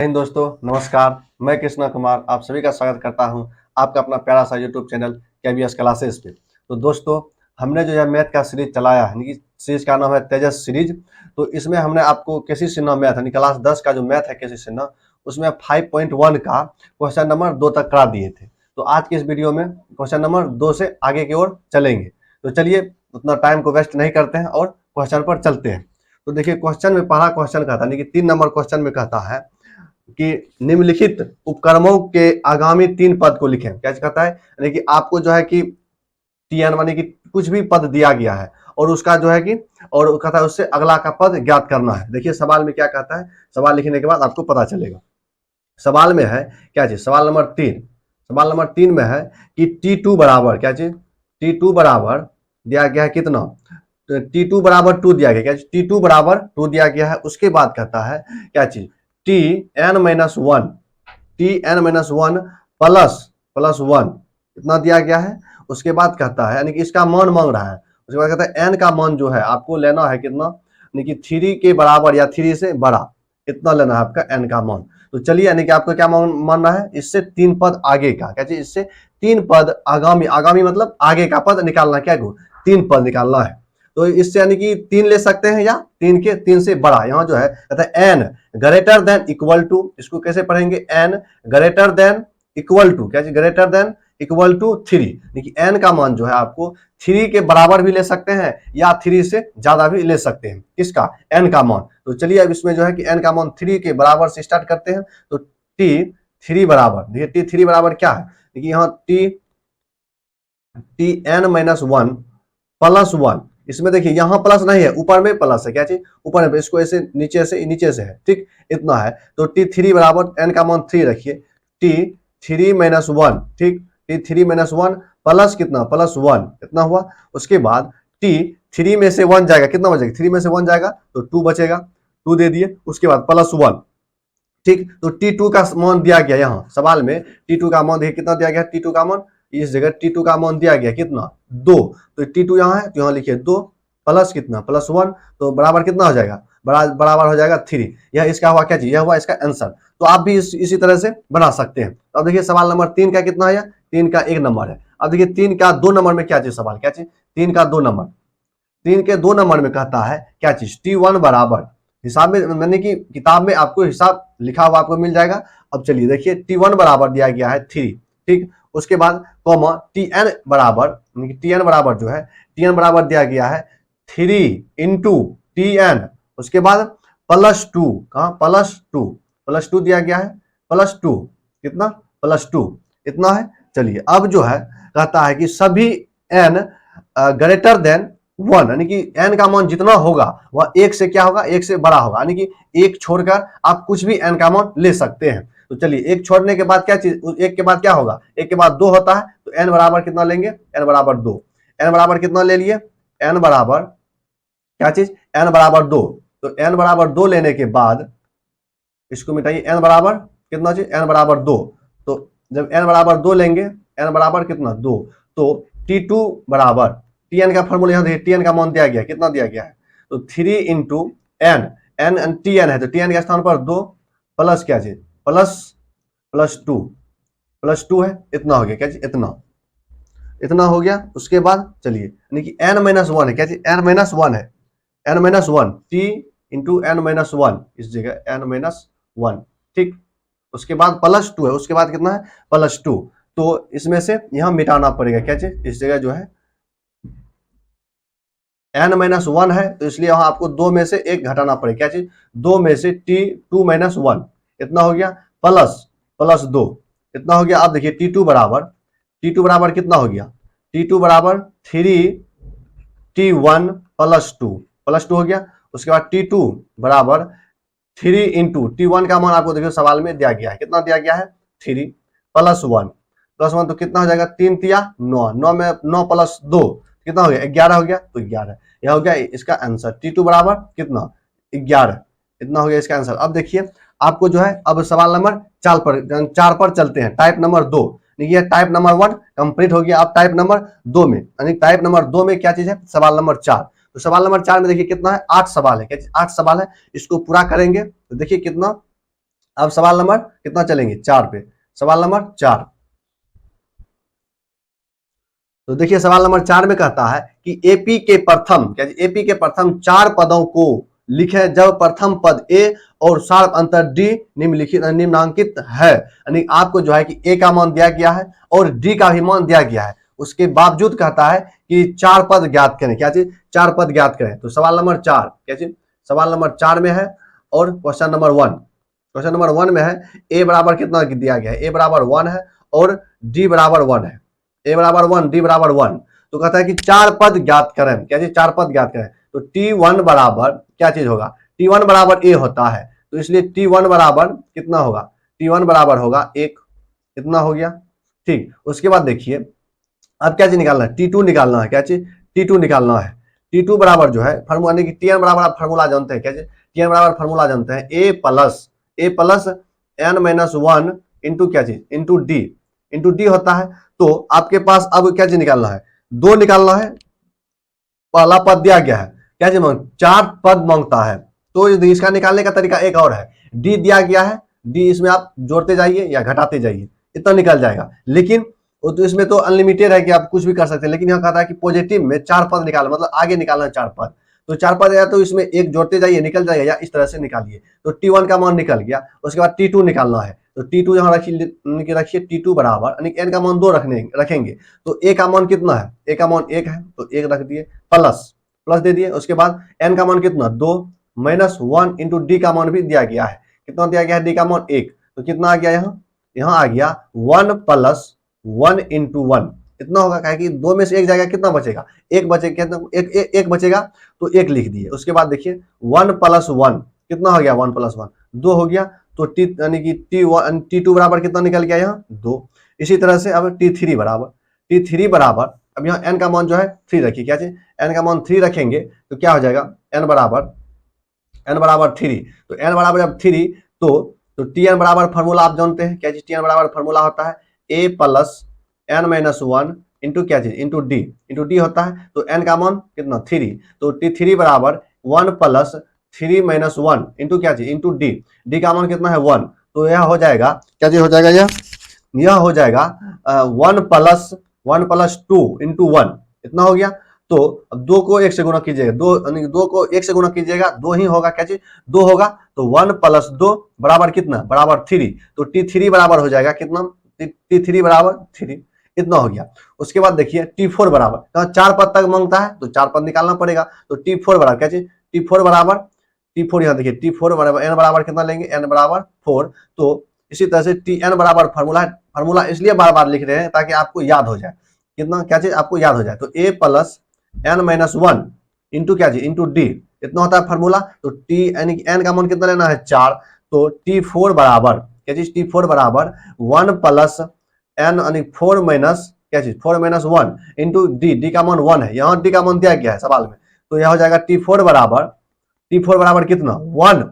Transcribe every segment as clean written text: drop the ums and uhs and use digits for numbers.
हिंद दोस्तों, नमस्कार। मैं कृष्णा कुमार आप सभी का स्वागत करता हूं आपका अपना प्यारा सा यूट्यूब चैनल केबीएस क्लासेस पे। तो दोस्तों, हमने जो है मैथ का सीरीज चलाया है, यानी कि सीरीज का नाम है तेजस सीरीज। तो इसमें हमने आपको केसी सिन्हा मैथ यानी क्लास 10 का जो मैथ है केसी सिन्हा, उसमें 5.1 का क्वेश्चन नंबर 2 तक करा दिए थे। तो आज के इस वीडियो में क्वेश्चन नंबर 2 से आगे की ओर चलेंगे। तो चलिए, उतना टाइम को वेस्ट नहीं करते हैं और क्वेश्चन पर चलते हैं। तो देखिए, क्वेश्चन में पहला क्वेश्चन कहता है, 3 नंबर क्वेश्चन में कहता है कि निम्नलिखित उपक्रमों के आगामी 3 पद को लिखें। क्या कहता है, यानी कि आपको जो है कि टीएन माने कि कुछ भी पद दिया गया है और उसका जो है कि और कहता है उससे अगला का पद ज्ञात करना है। देखिए सवाल में क्या कहता है, सवाल लिखने के बाद आपको पता चलेगा। सवाल में है क्या चीज, सवाल नंबर 3, सवाल नंबर 3 में है कि T2 बराबर क्या चीज, T2 बराबर दिया गया है कितना, तो T2 बराबर 2 दिया गया, क्या T2 बराबर 2 दिया गया है। उसके बाद कहता है क्या चीज, Tn-1 Tn-1 प्लस 1 इतना दिया गया है। उसके बाद कहता है, यानी कि इसका मान मांग रहा है। उसके बाद कहता है n का मान जो है आपको लेना है कितना, यानी कि 3 के बराबर या 3 से बड़ा, इतना लेना है आपका n का मान। तो चलिए, यानी कि आपको क्या मानना है, इससे 3 पद आगे का, क्या चीज, इससे 3 पद आगामी, आगामी मतलब आगे का पद निकालना, क्या 3 पद निकालना है। तो इससे यानी कि 3 ले सकते हैं या 3 से बड़ा। यहाँ जो है कहता है n greater than equal to, इसको कैसे पढ़ेंगे, n greater than equal to, क्या ग्रेटर देन इक्वल टू 3, देखिए n का मान जो है आपको 3 के बराबर भी ले सकते हैं या 3 से ज्यादा भी ले सकते हैं। किसका, n का मान। तो चलिए अब इसमें जो है कि n का मान 3 के बराबर से स्टार्ट करते हैं। तो t3 बराबर, देखिए t3 बराबर क्या है, देखिए यहाँ Tn-1 प्लस 1, इसमें देखिए यहाँ प्लस नहीं है, ऊपर में प्लस है, क्या चीज, ऊपर में, इसको ऐसे नीचे से है, ठीक, इतना है। तो T3 बराबर n का मान 3 रखिए, T3-1, ठीक, T3-1 प्लस कितना, प्लस 1, इतना हुआ। उसके बाद T3 में से 1 जाएगा, कितना बचेगा, 3 में से 1 जाएगा तो 2 बचेगा, 2 दे दिए। उसके बाद प्लस 1, ठीक। तो T2 का मान दिया गया, यहाँ सवाल में T2 का मान देखिए कितना दिया गया, T2 का मान इस जगह T2 का मान दिया गया कितना, 2। तो T2 यहाँ है तो यहाँ लिखिए 2 प्लस कितना, प्लस 1, तो बराबर कितना हो जाएगा, बराबर हो जाएगा 3। यह इसका हुआ क्या चीज, यह हुआ इसका आंसर। तो आप भी इसी तरह से बना सकते हैं। तो अब देखिए सवाल नंबर 3 का कितना है, 3 का 1 नंबर है। अब देखिए 3 का 2 नंबर में क्या चीज, सवाल क्या चीज, 3 का 2 नंबर, 3 के 2 नंबर में कहता है क्या चीज, T1 बराबर, हिसाब में मैंने कि किताब में आपको हिसाब लिखा हुआ आपको मिल जाएगा। अब चलिए देखिए T1 बराबर दिया गया है 3, ठीक। उसके बाद कॉमा Tn बराबर, Tn बराबर जो है, Tn बराबर दिया गया है 3 इंटू Tn, उसके बाद प्लस 2, कहाँ प्लस 2 दिया गया है, प्लस 2 कितना, प्लस 2 इतना है। चलिए अब जो है कहता है कि सभी n ग्रेटर देन 1, यानी कि n का मान जितना होगा वह 1 से क्या होगा, 1 से बड़ा होगा, यानी कि 1 छोड़कर आप कुछ भी n का मान ले सकते हैं। तो चलिए 1 छोड़ने के बाद क्या चीज, 1 के बाद क्या होगा, 1 के बाद 2 होता है, तो n बराबर कितना लेंगे, n बराबर 2, n बराबर कितना ले लिए, n बराबर क्या चीज, n बराबर 2। तो n बराबर 2 लेने के बाद इसको मिटाइए, n बराबर कितना चीज, n बराबर 2। तो जब n बराबर 2 लेंगे, n बराबर कितना 2, तो T2 बराबर, Tn का फॉर्मूला यहाँ देखिए, Tn का मान दिया गया, कितना दिया गया है, तो 3 इंटू n, Tn है तो Tn के स्थान पर 2 प्लस क्या चीज, प्लस 2 है, इतना हो गया, क्या चीज, इतना हो गया। उसके बाद चलिए, यानी कि n-1 है, क्या चीज, n-1 है, n-1 T इंटू n-1 इस जगह n-1, ठीक। उसके बाद प्लस 2 है, उसके बाद कितना है, प्लस 2। तो इसमें से यहां मिटाना पड़ेगा, क्या चीज, इस जगह जो है n-1 है, तो इसलिए वहां आपको 2 में से 1 घटाना पड़ेगा, क्या चीज, 2 में से T2-1 इतना हो गया, प्लस 2 इतना हो गया। अब देखिए T2 बराबर कितना हो गया, T2 बराबर 3T1 प्लस 2 हो गया। उसके बाद T2 बराबर 3 इंटू T1 का मान आपको देखिए सवाल में दिया गया है, कितना दिया गया है, 3 प्लस 1 तो कितना हो जाएगा, 3 तिया 9, 9 में 9 प्लस 2 कितना हो गया, 11 हो गया। तो 11 यह हो गया इसका आंसर, T2 बराबर कितना, 11, इतना हो गया इसका आंसर। अब देखिए आपको जो है, अब सवाल नंबर 4 पर चलते हैं, टाइप नंबर 2। देखिए टाइप नंबर 1 कंप्लीट हो गया, अब टाइप नंबर 2 में, यानी टाइप नंबर 2 में क्या चीज है, सवाल नंबर 4। तो सवाल नंबर 4 में देखिए कितना है, 8 सवाल है, क्या 8 सवाल है, इसको पूरा करेंगे तो देखिए कितना अब सवाल नंबर कितना चलेंगे, 4 पे। सवाल नंबर 4, तो देखिए सवाल नंबर 4 में कहता है कि एपी के प्रथम, क्या एपी के प्रथम 4 पदों को लिखे जब प्रथम पद ए और सार्व अंतर डी निम्नलिखित निम्नांकित है। यानी आपको जो है कि ए का मान दिया गया है और डी का भी मान दिया गया है, उसके बावजूद कहता है कि 4 पद ज्ञात करें। क्या चीज, 4 पद ज्ञात करें। तो सवाल नंबर 4, क्या चीज, सवाल नंबर 4 में है और क्वेश्चन नंबर 1, क्वेश्चन नंबर 1 में है ए बराबर कितना दिया गया है, ए बराबर 1 है और डी बराबर 1 है, ए बराबर 1 डी बराबर 1। तो कहता है कि 4 पद ज्ञात करें। क्या चीज, 4 पद ज्ञात करें। तो T1 बराबर क्या चीज होगा, T1 बराबर ए होता है, तो इसलिए T1 बराबर कितना होगा, T1 बराबर होगा 1, इतना हो गया। ठीक, उसके बाद देखिए अब क्या चीज निकालना है, T2 निकालना है। क्या चीज, T2 निकालना है। T2 बराबर जो है फॉर्मूला, यानी कि Tn बराबर आप फॉर्मूला जानते हैं। क्या चीज, Tn बराबर फॉर्मूला जानते हैं, ए प्लस n माइनस 1 इंटू क्या चीज, इंटू डी होता है। तो आपके पास अब क्या चीज निकालना है, 2 निकालना है। पहला पद दिया गया है, क्या चीज मांग, 4 पद मांगता है, तो इसका निकालने का तरीका एक और है। डी दिया गया है, डी इसमें आप जोड़ते जाइए या घटाते जाइए, इतना निकल जाएगा। लेकिन वो तो इसमें तो अनलिमिटेड है कि आप कुछ भी कर सकते हैं, लेकिन यहाँ कहता है कि पॉजिटिव में 4 पद निकालना, मतलब आगे निकालना है 4 पद। तो 4 पद या तो इसमें एक जोड़ते जाइए निकल जाएगा, या इस तरह से निकालिए। तो T1 का मान निकल गया। उसके बाद T2 निकालना है, तो T2 यहाँ रखिए, T2 बराबर यानी n का मान 2 रखेंगे। तो a का मान कितना है, a का मान 1 है, तो 1 रख दिए, प्लस दे दिए। उसके बाद n का मान कितना, 2 माइनस 1 इंटू डी का मान भी दिया गया है। कितना दिया गया है, डी का मान 1, तो कितना आ गया यहाँ आ गया 1 प्लस 1 इंटू 1, इतना होगा। क्या कि 2 में से 1 जाएगा, कितना बचेगा, 1 बचेगा, एक बचेगा, तो 1 लिख दिए। उसके बाद देखिए 1 प्लस 1 कितना हो गया, 1 प्लस 1 2 हो गया। तो टी यानी कि T2 बराबर कितना निकल गया, यहाँ 2। इसी तरह से अब T3 बराबर अब यहाँ n का मान जो है 3 रखिए। क्या चीज, n का मान 3 रखेंगे तो क्या हो जाएगा, n बराबर 3। तो n बराबर जब 3, तो Tn बराबर फॉर्मूला आप जानते हैं। क्या चीज, Tn बराबर फॉर्मूला होता है a plus n minus 1 into क्या चीज, इंटू डी होता है। तो n का मान कितना, 3, तो T3 बराबर 1 प्लस 3 माइनस 1 इंटू क्या चीज, इंटू डी का मान कितना है 1। तो यह हो जाएगा, क्या चीज हो जाएगा, यह हो जाएगा 1 प्लस 2 इंटू 1, इतना हो गया। तो अब 2 को 1 से गुणा कीजिएगा, 2 को 1 से गुणा कीजिएगा, 2 ही होगा। क्या चीज, 2 होगा। तो 1 प्लस 2 बराबर कितना, बराबर 3। तो T3 बराबर हो जाएगा कितना, T3 बराबर 3, इतना हो गया। उसके बाद देखिए T4 बराबर, कहा 4 पद तक मांगता है तो 4 पद निकालना पड़ेगा। तो T4 बराबर क्या चीज, T4 यहाँ देखिए T4 बराबर n बराबर कितना लेंगे, n बराबर 4। तो इसी तरह से Tn बराबर फॉर्मूला इसलिए बार बार लिख रहे हैं ताकि आपको याद हो जाए, कितना, क्या चीज आपको याद हो जाए। तो a plus n minus 1 into क्या चीज, इंटू डी, इतना होता है फॉर्मूला। तो t यानी कि n का मान कितना लेना है, 4। तो T4 बराबर क्या चीज, T4 बराबर 1 प्लस n यानी 4 माइनस क्या चीज, 4 माइनस 1 इंटू डी का मान 1 है, यहाँ डी का मान दिया गया है सवाल में। तो यह हो जाएगा T4 बराबर कितना, 1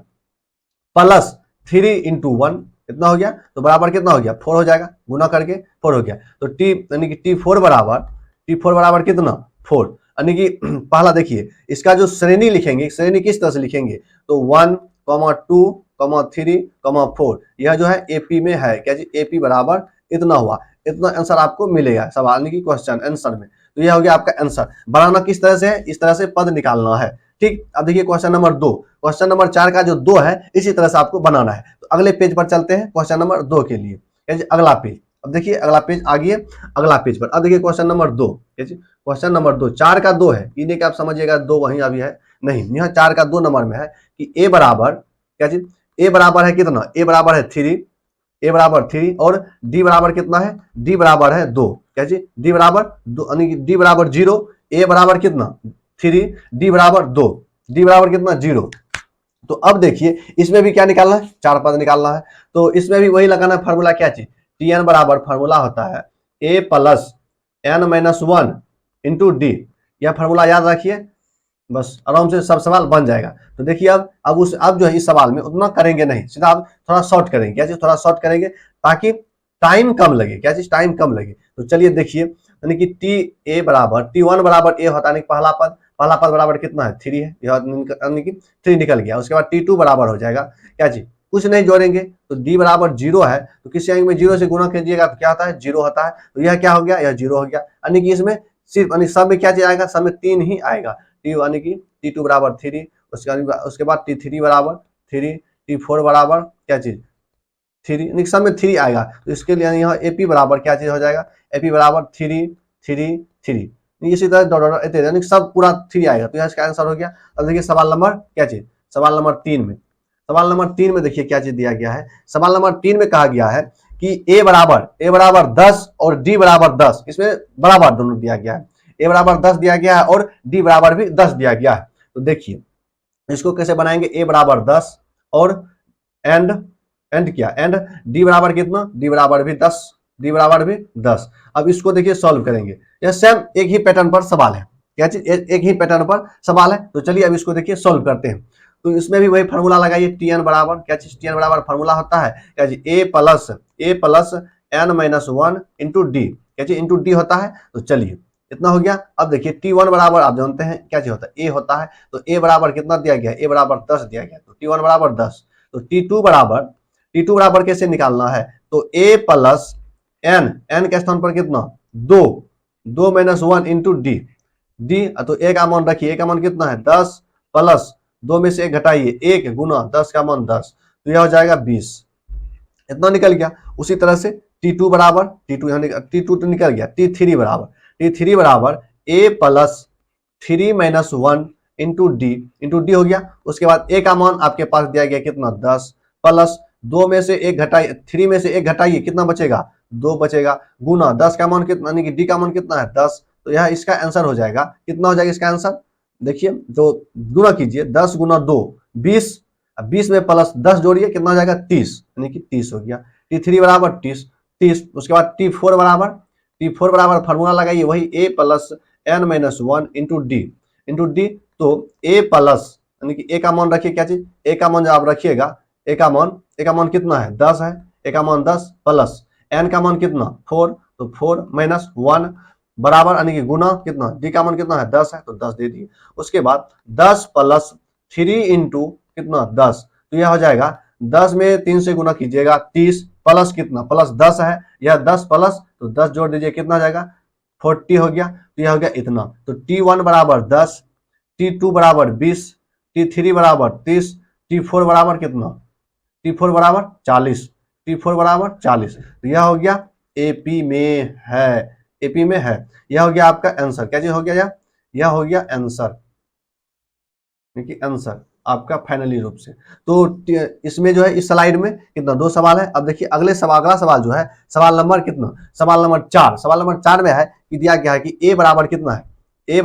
प्लस 3 इंटू 1, इतना हो गया। तो बराबर कितना हो गया, 4 हो जाएगा, गुना करके 4 हो गया। तो टी यानी कि T4 बराबर कितना, 4। यानी कि पहला देखिए इसका जो श्रेणी लिखेंगे, श्रेणी किस तरह से लिखेंगे, तो 1, 2, 3, 4, यह जो है एपी में है। क्या जी, एपी बराबर इतना हुआ, इतना आंसर आपको मिलेगा सवाल यानी कि क्वेश्चन आंसर में। तो यह हो गया आपका आंसर। बनाना किस तरह से है, इस तरह से पद निकालना है। ठीक, अब देखिए क्वेश्चन नंबर 2, क्वेश्चन नंबर 4 का जो 2 है इसी तरह से आपको बनाना है। तो अगले पेज पर चलते हैं क्वेश्चन नंबर 2 के लिए। अगला पेज, अब देखिए अगला पेज आ गया, अगला पेज पर अब देखिए क्वेश्चन नंबर 2। क्वेश्चन नंबर 2, 4 का 2 है, इन्हें क्या आप समझिएगा 2 वहीं अभी है नहीं, यहाँ 4 का 2 नंबर में है कि ए बराबर क्या चीज, ए बराबर है कितना, ए बराबर है 3, ए बराबर 3 और डी बराबर कितना है, डी बराबर है 2। क्या चीज, डी बराबर 2 यानी कि डी बराबर 0, ए बराबर कितना 3, डी बराबर 2, डी बराबर कितना 0। तो अब देखिए इसमें भी क्या निकालना है, 4 पद निकालना है। तो इसमें भी वही लगाना है फार्मूला, क्या चीज, Tn बराबर फार्मूला होता है a plus n minus 1 into D. यह फार्मूला याद रखिए, बस आराम से सब सवाल बन जाएगा। तो देखिए अब जो है इस सवाल में उतना करेंगे नहीं, सीधा आप थोड़ा शॉर्ट करेंगे। क्या चीज, थोड़ा शॉर्ट करेंगे ताकि टाइम कम लगे। क्या चीज, टाइम कम लगे। तो चलिए देखिए यानी कि T1 बराबर ए होता है, पहला पद बराबर कितना है 3 है, यानी कि 3 निकल गया। उसके बाद T2 बराबर हो जाएगा क्या चीज, कुछ नहीं जोड़ेंगे तो डी बराबर 0 है, तो किसी अंक में 0 से गुना कीजिएगा तो क्या होता है, 0 होता है। तो यह क्या हो गया, यह 0 हो गया, यानी कि इसमें सिर्फ यानी सब में क्या चीज आएगा, सब में 3 ही आएगा। टी यानी कि T2 बराबर 3, उसके बाद T3 बराबर 3, T4 बराबर क्या चीज 3, यानी सब में 3 आएगा। तो इसके लिए यहाँ AP बराबर क्या चीज हो जाएगा, AP बराबर 3 3 3, इसी तरह डॉट डॉट यानी सब पूरा 3 आएगा। तो यहाँ इसका आंसर हो गया। अब देखिए सवाल नंबर क्या चीज, सवाल नंबर 3 में, सवाल नंबर 3 में देखिए क्या चीज दिया गया है। सवाल नंबर 3 में कहा गया है कि ए बराबर 10 और डी बराबर 10, इसमें बराबर दोनों दिया गया है। ए बराबर 10 दिया गया है और डी बराबर भी 10 दिया गया है। तो देखिए इसको कैसे बनाएंगे, ए बराबर 10 और एंड क्या, एंड डी बराबर कितना, डी बराबर भी 10, डी बराबर भी 10। अब इसको देखिए सॉल्व करेंगे, यह सेम एक ही पैटर्न पर सवाल है, क्या चीज एक ही पैटर्न पर सवाल है। तो चलिए अब इसको देखिए सॉल्व करते हैं। तो इसमें भी वही फार्मूला लगाइए, टी एन बराबर क्या चीज, टी एन बराबर फार्मूला होता है क्या चीज, A plus N minus 1 into D, क्या चीज इंटू डी होता है। तो चलिए इतना हो गया। अब देखिए T1 बराबर आप जानते हैं क्या चीज होता है, ए होता है। तो ए बराबर कितना दिया गया, ए बराबर 10 दिया गया, तो T1 बराबर 10। तो T2 बराबर कैसे निकालना है, तो ए प्लस एन के स्थान पर कितना 2 माइनस 1 इंटू डी, तो ए का मान रखिए, ए का मान कितना है 10 प्लस 2 में से 1 घटाइए 1 गुना 10 का मान 10, तो यह हो जाएगा 20, इतना निकल गया। उसी तरह से T2 बराबर T2 तो निकल गया, T3 बराबर ए प्लस 3 माइनस 1 इंटू डी हो गया। उसके बाद ए का मान आपके पास दिया गया कितना 10 प्लस 2 में से 1 घटाइए, 3 में से 1 घटाइए कितना बचेगा 2 बचेगा, गुना 10 का मान कितना, यानी कि डी का मान कितना है 10। तो यह इसका आंसर हो जाएगा, कितना हो जाएगा इसका आंसर, देखिए तो गुना कीजिए 10 गुना 2 20, 20 में प्लस 10 जोड़िए कितना हो जाएगा 30, यानी कि 30 हो गया। T3 बराबर 30। उसके बाद T4 बराबर फार्मूला लगाइए वही A plus N minus 1 into D. तो ए प्लस यानी कि ए का मान रखिए क्या चीज, ए का मान जब आप रखिएगा, ए का मान कितना है 10 है, ए का मान 10 प्लस एन का मान कितना 4, तो 4 माइनस 1 बराबर यानी कि गुना कितना, डी का मान कितना है 10 है, तो 10 दे दिए। उसके बाद 10 प्लस 3 इंटू कितना 10, तो यह हो जाएगा 10 में 3 से गुना कीजिएगा 30 प्लस कितना, प्लस 10 है, यह 10 प्लस तो 10 जोड़ दीजिए कितना हो जाएगा 40 हो गया। तो यह हो गया इतना। तो T1 बराबर 10, T2 बराबर 20, T3 बराबर 30, T4 बराबर कितना, T4 बराबर 40, T4 बराबर 40। तो यह हो गया एपी में है, एपी में है। यह हो गया आपका आंसर, क्या चीज हो गया, यह हो गया आंसर, देखिए आंसर आपका फाइनली रूप से। तो इसमें जो है इस स्लाइड में कितना 2 सवाल है। अब देखिए अगला सवाल जो है सवाल नंबर कितना, सवाल नंबर 4। सवाल नंबर 4 में है कि दिया गया है कि ए बराबर कितना है, ए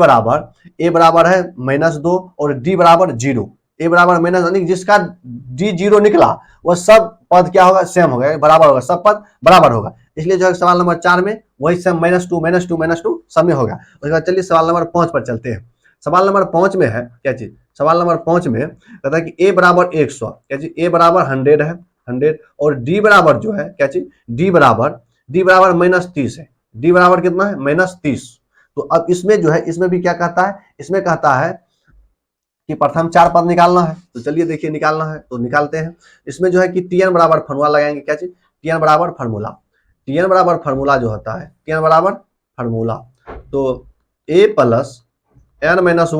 बराबर है -2 और डी बराबर 0। ए बराबर माइनस यानी जिसका डी 0 निकला वह सब पद क्या होगा, सेम होगा, बराबर होगा, सब पद बराबर होगा। इसलिए जो है सवाल नंबर 4 में वही सेम -2 सब में होगा। उसके बाद चलिए सवाल नंबर 5 पर चलते हैं। सवाल नंबर 5 में है क्या चीज, सवाल नंबर 5 में कहता है कि ए बराबर 100, क्या चीज ए बराबर 100 है, 100 और डी बराबर जो है क्या चीज, डी बराबर -30 है, डी बराबर कितना है -30। तो अब इसमें जो है इसमें भी क्या कहता है, इसमें कहता है कि प्रथम 4 पद निकालना है। तो चलिए देखिए निकालना है तो निकालते हैं। इसमें जो है कि टी एन बराबर फार्मूला लगाएंगे, क्या चीज टी एन बराबर फार्मूला जो होता है टी एन बराबर फार्मूला, तो A plus N minus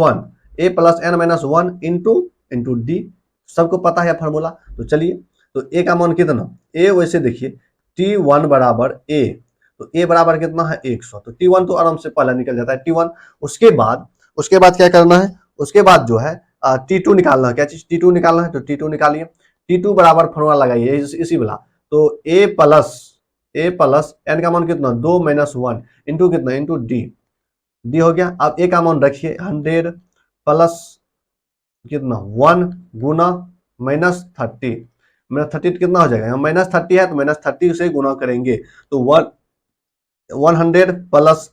1 into D, सबको पता है फार्मूला। तो चलिए तो ए का मान कितना, ए वैसे देखिए T1 बराबर ए, तो ए बराबर कितना है 100, तो T1 तो आराम से पहले निकल जाता है T1। उसके बाद क्या करना है, उसके बाद जो है T2 निकालना है, क्या चीज T2 निकालना है, तो T2 निकालिए। T2 बराबर फार्मूला लगाइए इसी वाला, तो ए प्लस एन का मान कितना 2 माइनस 1 इंटू कितना इंटू डी हो गया। अब ए का मान रखिए 100 प्लस कितना 1 गुना -30 कितना हो जाएगा, -30 है तो -30 से गुना करेंगे तो 100 प्लस,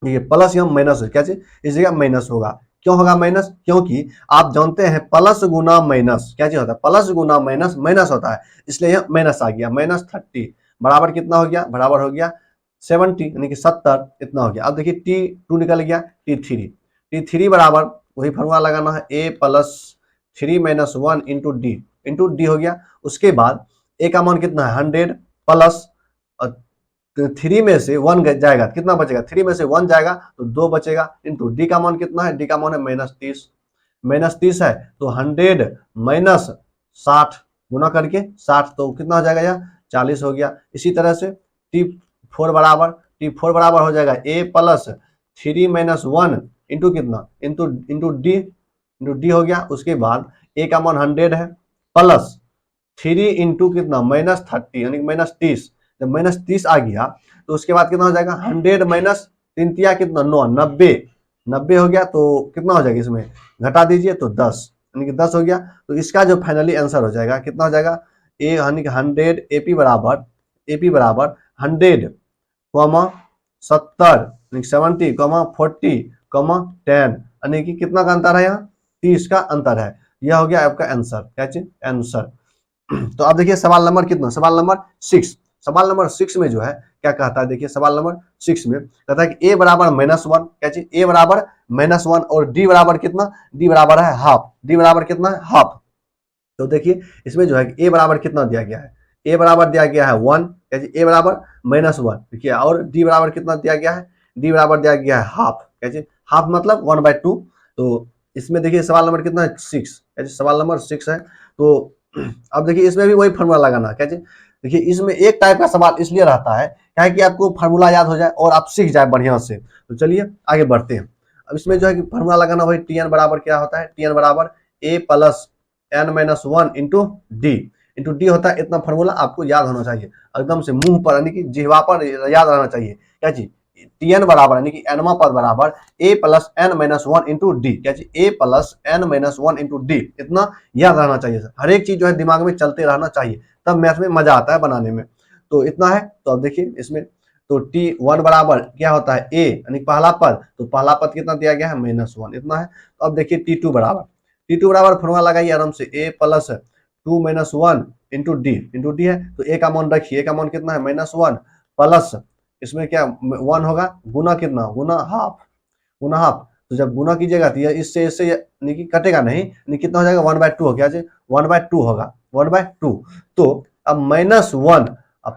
ये प्लस यहाँ माइनस है, क्या चीज इस जगह माइनस होगा। क्यों होगा माइनस, क्योंकि आप जानते हैं प्लस गुना माइनस क्या चीज होता है, प्लस गुना माइनस होता है, इसलिए यहाँ माइनस आ गया। -30 बराबर कितना हो गया, बराबर हो गया 70 यानी कि 70, इतना हो गया। अब देखिए T2 निकल गया, T3 बराबर वही फार्मूला लगाना है, A plus 3 minus 1 into D, into D हो गया। उसके बाद ए का मान कितना है 100 प्लस 3 में से 1 जाएगा, कितना बचेगा 3 में से 1 जाएगा तो 2 बचेगा, इंटू डी का मान कितना है, डी का मान है -30 है तो 100 माइनस 60 गुना करके 60 तो कितना हो जाएगा यह 40 हो गया। इसी तरह से T4 बराबर हो जाएगा a प्लस 3 माइनस 1 इंटू कितना इंटू डी हो गया। उसके बाद a का मान 100 है प्लस 3 इंटू कितना -30 यानी -30, जब -30 आ गया तो उसके बाद कितना हो जाएगा 100 माइनस 3 तिया कितना 9 90 हो गया। तो कितना हो जाएगा इसमें घटा दीजिए तो 10 यानी कि 10 हो गया। तो इसका जो फाइनली आंसर हो जाएगा कितना हो जाएगा ए यानी कि 100 एपी बराबर 100 कॉमा 70 70 कॉमा 40 कॉमा 10 यानी कि कितना का अंतर है यहाँ 30 का अंतर है। यह हो गया आपका आंसर, क्या चीज आंसर। तो अब देखिए सवाल नंबर कितना, सवाल नंबर 6। सवाल नंबर 6 में जो है क्या कहता है, देखिए सवाल नंबर 6 में कहता है कि a बराबर -1, क्या चीज a बराबर -1 और d बराबर कितना, d बराबर है हाफ, d बराबर कितना है हाफ। तो देखिए इसमें जो है a बराबर कितना दिया गया है, a बराबर दिया गया है 1, क्या चीज a बराबर -1 देखिए, और d बराबर कितना दिया गया है, d बराबर दिया गया है हाफ, क्या चीज हाफ मतलब 1/2। तो इसमें देखिए सवाल नंबर कितना है 6, सवाल नंबर 6 है। तो अब देखिए इसमें भी वही फॉर्मूला लगाना, क्या चीज देखिए इसमें एक टाइप का सवाल इसलिए रहता है क्या है कि आपको फार्मूला याद हो जाए और आप सीख जाए बढ़िया से। तो चलिए आगे बढ़ते हैं। अब इसमें जो है कि फार्मूला लगाना वही Tn बराबर क्या होता है, Tn बराबर a plus n-1 into D होता है। इतना फार्मूला आपको याद होना चाहिए एकदम से मुंह पर यानी कि जिह्वा पर याद रहना चाहिए, क्या चीज Tn बराबर यानी कि nवा पद बराबर a plus n-1 into D, क्या चीज a plus n-1 into D, इतना याद रहना चाहिए। हर एक चीज जो है दिमाग में चलते रहना चाहिए, तब मैथ में मजा आता है बनाने में। तो इतना है। तो अब देखिए इसमें तो T1 बराबर क्या होता है a यानी पहला पद, तो पहला पद कितना दिया गया है -1, इतना है। तो अब देखिए T2 बराबर फॉर्मूला लगाइए आराम से a प्लस 2 - 1 इंटू डी है। तो a का मान रखिए, a का मान कितना है -1 प्लस इसमें क्या 1 होगा गुना कितना गुना हाफ। तो जब गुना कीजिएगा तो इससे यानी कि कटेगा नहीं, यानी कितना हो जाएगा 1/2 हो गया, 1/2 होगा 1/2। तो अब -1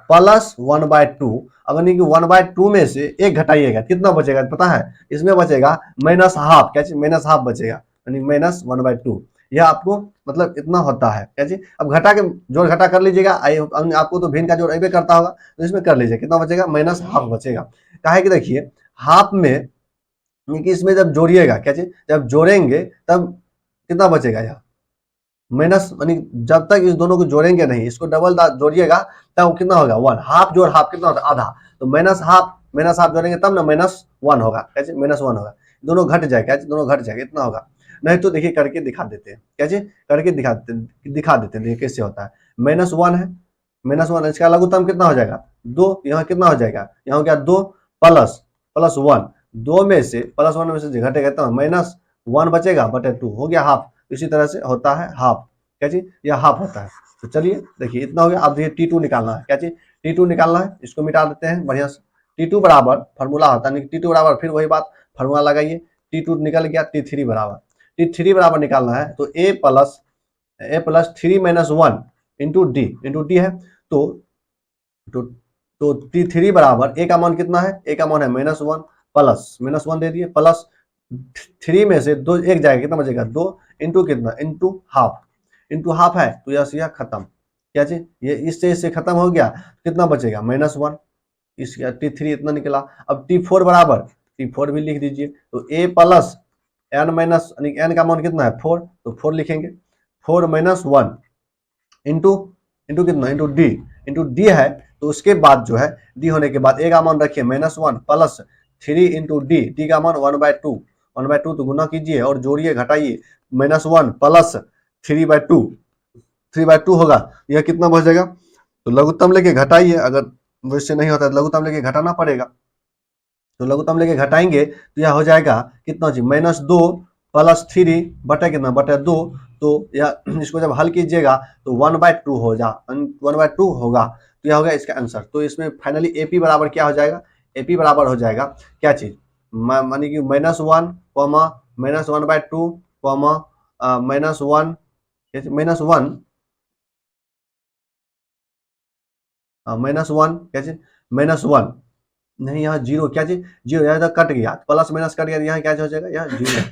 प्लस 1/2, अगर नहीं कि 1/2 में से एक घटाइएगा कितना बचेगा पता है, इसमें बचेगा -हाफ, क्या -हाफ बचेगा यानी -1/2। यह आपको मतलब इतना होता है, क्या चीज अब घटा के जोड़ घटा कर लीजिएगा, आपको तो भिन्न का जोड़ अबे करता होगा तो इसमें कर लीजिए कितना बचेगा -हाफ बचेगा। काहे कि देखिए हाफ में कि इसमें जब जोड़िएगा, क्या चीज जब जोड़ेंगे तब कितना बचेगा यहाँ माइनस, यानी जब तक इस दोनों को जोड़ेंगे नहीं, इसको डबल जोड़िएगा तब कितना होगा 1, हाफ जोड़ हाफ कितना होता है आधा, तो माइनस हाफ जोड़ेंगे तब ना -1 होगा, कैसे -1 होगा, दोनों घट जाएगा, दोनों घट जाएगा इतना होगा। नहीं तो देखिए करके दिखा देते हैं, कैसे करके दिखा देते हैं, देखिए कैसे होता है। -1 है, -1 इसका लघुत्तम कितना हो जाएगा 2, यहाँ कितना हो जाएगा, यहाँ हो गया 2 प्लस 1, 2 में से +1 में से घटेगा तो -1 बचेगा बटे 2 हो गया हाफ। इसी तरह से होता है हाफ, क्या चीज यह हाफ होता है। तो चलिए देखिए इतना हो गया। अब देखिए T2 निकालना है, क्या चीज T2 निकालना है, इसको मिटा देते हैं बढ़िया से। T2 बराबर फॉर्मूला होता है T2 बराबर, फिर वही बात फॉर्मूला लगाइए, T2 निकल गया, T3 बराबर निकालना है तो a प्लस 3 - 1 इंटू डी है। तो T3 बराबर a का मान कितना है, a का मान है -1 प्लस -1 दे दिए प्लस 3 में से 2 एक जाएगा कितना बचेगा 2 इंटू कितना इंटू हाफ है तो यह खत्म, क्या चीज ये इससे खत्म हो गया, कितना बचेगा -1, इसका T3 इतना निकला। अब T4 बराबर T4 भी लिख दीजिए, तो a प्लस n का मान कितना है 4, तो 4 लिखेंगे, 4 - 1 इंटू कितना इंटू डी है। तो उसके बाद जो है डी होने के बाद a का मान रखिए -1 प्लस 3 इंटू डी का मान 1/2 तो गुना कीजिए और जोड़िए घटाइए, -1 प्लस 3/2 होगा, यह कितना बच जाएगा। तो लघुत्तम लेके घटाइए, अगर वैसे नहीं होता है लघुत्तम लेके घटाना पड़ेगा, तो लघुत्तम लेके घटाएंगे तो यह हो जाएगा कितना जी -2 प्लस 3 बटे कितना बटे 2। तो यह इसको जब हल कीजिएगा तो 1/2 होगा, तो यह हो गया इसका आंसर। तो इसमें फाइनली एपी बराबर क्या हो जाएगा, एपी बराबर हो जाएगा क्या चीज मानी कि -1 कॉमा -1/2 कॉमा -1 -1 क्या चीज -1 नहीं, यहाँ जीरो क्या चीज जीरो, यहाँ तक कट गया, प्लस माइनस कट गया, यहाँ क्या हो जाएगा, यहाँ जीरो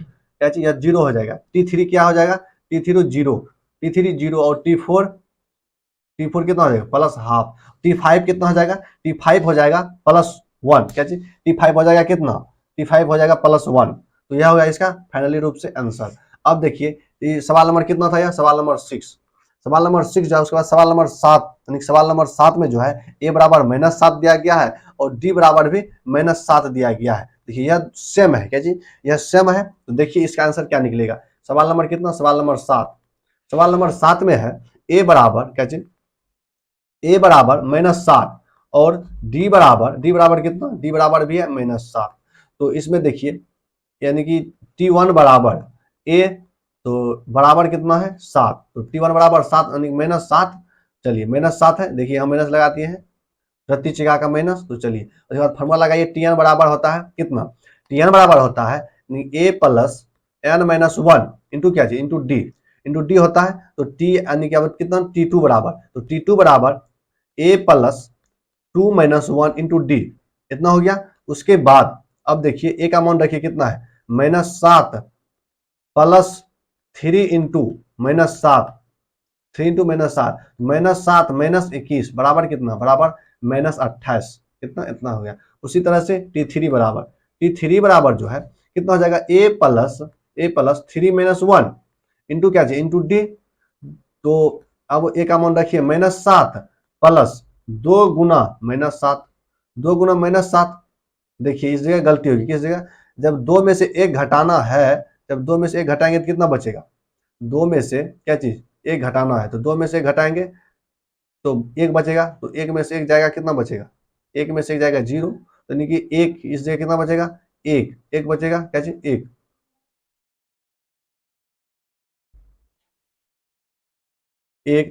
क्या चीज, यहाँ जीरो हो जाएगा। T3 क्या हो जाएगा, T3 जीरो, T3 जीरो और T4 कितना हो जाएगा प्लस हाफ। T5 कितना हो जाएगा, T5 हो जाएगा +1 क्या चीज, T5 हो जाएगा कितना, T5 हो जाएगा +1। तो यह होगा इसका फाइनली रूप से आंसर। अब देखिए ये सवाल नंबर कितना था, यह सवाल नंबर 6, सवाल नंबर 6 जो है उसके बाद सवाल नंबर 7, यानी सवाल नंबर 7 में जो है a बराबर -7 दिया गया है और d बराबर भी -7 दिया गया है। देखिए यह सेम है क्या जी, यह सेम है। तो देखिए इसका आंसर क्या निकलेगा, सवाल नंबर कितना, सवाल नंबर 7, सवाल नंबर 7 में है a बराबर क्या चीज, a बराबर -7 और d बराबर कितना, d बराबर भी है -7। तो इसमें देखिए यानी कि T1 बराबर a, तो बराबर कितना है 7, तो T1 बराबर 7 यानी -7। चलिए -7 है, देखिए हम माइनस लगाते हैं प्रति चिका का माइनस। तो चलिए उसके बाद फॉर्मूला लगाइए, Tn बराबर होता है कितना, Tn बराबर होता है a प्लस n-1 इंटू क्या चीज, इंटू डी होता है। तो t यानी क्या कितना T2 बराबर, तो T2 बराबर a प्लस 2-1 इंटू डी, इतना हो गया। उसके बाद अब देखिए a का मान रखिए कितना है, -7 प्लस 3 इंटू -7, 3 इंटू -7, -7 -21 बराबर कितना, बराबर -28, कितना इतना हो गया। उसी तरह से T3 बराबर जो है कितना हो जाएगा, a प्लस 3-1 इंटू क्या चाहिए, इंटू डी। तो अब a का मान रखिए -7 प्लस 2 गुना -7, 2 गुना -7। देखिए इस जगह गलती होगी, किस जगह, जब 2 में से 1 घटाना है, जब 2 में से 1 घटाएंगे तो कितना बचेगा, 2 में से क्या चीज 1 घटाना है, तो 2 में से 1 घटाएंगे तो 1 बचेगा, तो 1 में से 1 जाएगा, कितना बचेगा, 1 में से 1 जाएगा 0, तो यानी कि 1 इस जगह कितना बचेगा, 1 बचेगा क्या चीज 1,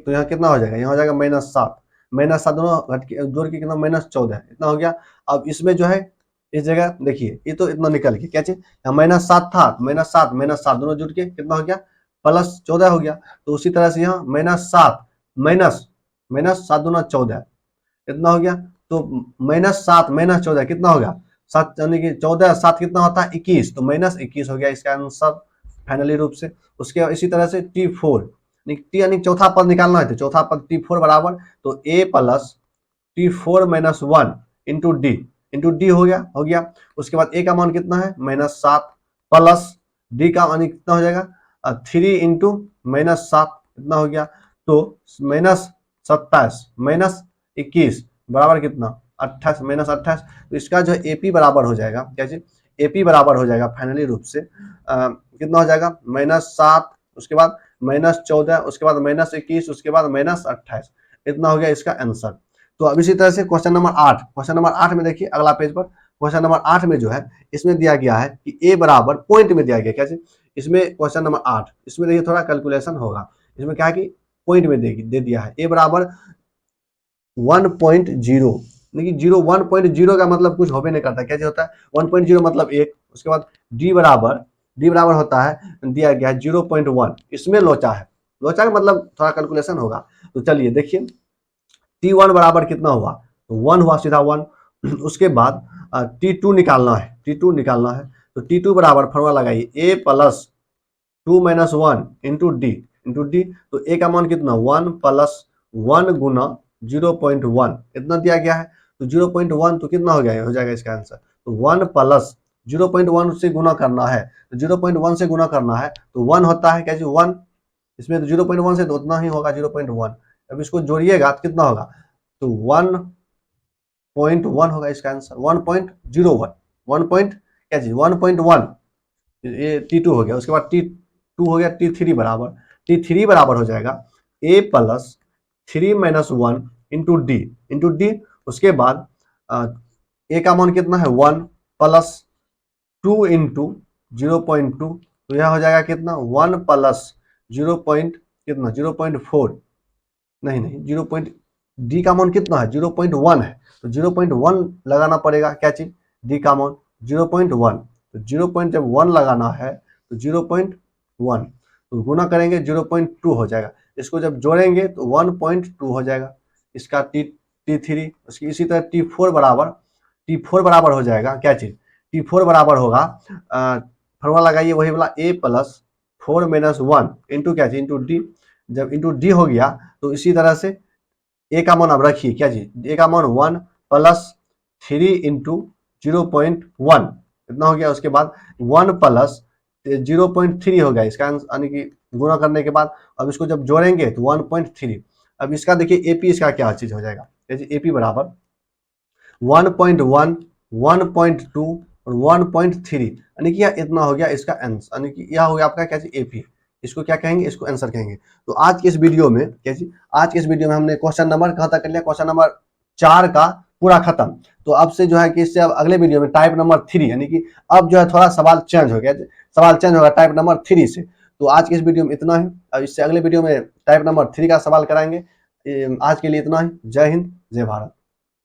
तो यहाँ कितना हो जाएगा, यहाँ हो जाएगा -7 दोनों घट के जोड़ के कितना -14 इतना हो गया। अब इसमें जो है इस जगह देखिए ये तो इतना निकल के क्या चीज, -7 था, -7 दोनों जुड़ के कितना हो गया +14 हो गया। तो उसी तरह से यहाँ -7 -7 दूना 14 इतना हो गया। तो -7 -14 कितना हो गया 7, यानी कि 14 7 कितना होता है 21, तो -21 हो गया इसका आंसर फाइनली रूप से। उसके इसी तरह से T4 टी यानी चौथा पद निकालना है, तो चौथा पद T4 बराबर, तो a plus T4-1 into D हो गया। उसके बाद a का मान कितना है -7 प्लस d का मान कितना हो जाएगा 3 इंटू -7 इतना हो गया। तो -27 -21 बराबर कितना 28 -28। तो इसका जो AP बराबर हो जाएगा क्या चीज, AP बराबर हो जाएगा फाइनली रूप से कितना हो जाएगा -7, उसके बाद -14, उसके बाद -21, उसके बाद -28, इतना हो गया इसका आंसर। तो अब इसी तरह से क्वेश्चन नंबर 8 में देखिए अगला पेज पर, क्वेश्चन नंबर 8 में जो है इसमें दिया गया है कि a बराबर पॉइंट में दिया गया क्या चीज, इसमें क्वेश्चन नंबर 8 इसमें देखिए थोड़ा कैलकुलेशन होगा। इसमें क्या है कि पॉइंट में दे दिया है a बराबर 1.0, लेकिन 1.0 का मतलब कुछ होबे नहीं करता, क्या होता है 1.0 मतलब 1। उसके बाद d बराबर होता है दिया गया है 0.1, इसमें लोचा है, लोचा का मतलब थोड़ा कैलकुलेशन होगा। तो चलिए देखिए T1 बराबर कितना हुआ, तो 1 हुआ सीधा 1। उसके बाद T2 निकालना है, तो T2 बराबर फॉर्मूला लगाइए a प्लस 2-1 इंटू डी, तो a का मान कितना 1 प्लस 1 गुना 0.1 इतना दिया गया है। तो 0.1 तो कितना हो गया, हो जाएगा इसका आंसर। तो 1 प्लस 0.1 से गुना करना है, तो 0.1 से गुना करना है तो 1 होता है क्या जी 1, इसमें तो 0.1 से तो उतना ही होगा 0.1। अब इसको जोड़िएगा तो कितना होगा, तो 1.1 होगा इसका आंसर, 1.01 1 पॉइंट क्या जी 1.1, ये T2 हो गया। उसके बाद T2 हो गया T3 बराबर हो जाएगा a प्लस 3-1 इंटू डी। उसके बाद a का मान कितना है 1 प्लस 2 इंटू 0.2, तो यह हो जाएगा कितना 1 प्लस 0 कितना 0.4, नहीं 0. डी का मान कितना है 0.1 है, तो 0.1 लगाना पड़ेगा क्या चीज, डी का मान 0.1, तो 0.1 लगाना है तो 0.1, तो गुना करेंगे 0.2 हो जाएगा। इसको जब जोड़ेंगे तो 1.2 हो जाएगा इसका T3, उसकी इसी तरह T4 बराबर हो जाएगा क्या चीज, T4 बराबर होगा फॉर्मूला लगाइए वही वाला a प्लस 4 माइनस 1 इंटू क्या चीज, इंटू डी। जब इंटू डी हो गया तो इसी तरह से a का मान अब रखिए क्या चीज, a का मान 1 प्लस 3 इंटू 0.1 इतना हो गया। उसके बाद 1 प्लस 0.3 हो गया इसका यानी कि गुणा करने के बाद अब इसको जब जोड़ेंगे तो 1.3। अब इसका देखिए एपी इसका क्या चीज हो जाएगा, एपी बराबर 1.1, 1.2 और 1.3 यानी कि यह इतना हो गया इसका आंसर, यानी कि यह हो गया आपका क्या चीज एपी। इसको क्या कहेंगे, इसको आंसर कहेंगे। तो आज के इस वीडियो में क्या चीज, आज के इस वीडियो में हमने क्वेश्चन नंबर कहाँ तक कर लिया, क्वेश्चन नंबर 4 का पूरा खत्म। तो अब से जो है कि इससे अब अगले वीडियो में टाइप नंबर 3 यानी कि अब जो है थोड़ा सवाल चेंज हो गया, सवाल चेंज होगा टाइप नंबर 3 से। तो आज के इस वीडियो में इतना ही, अब इससे अगले वीडियो में टाइप नंबर 3 का सवाल कराएंगे। आज के लिए इतना ही। जय हिंद, जय भारत।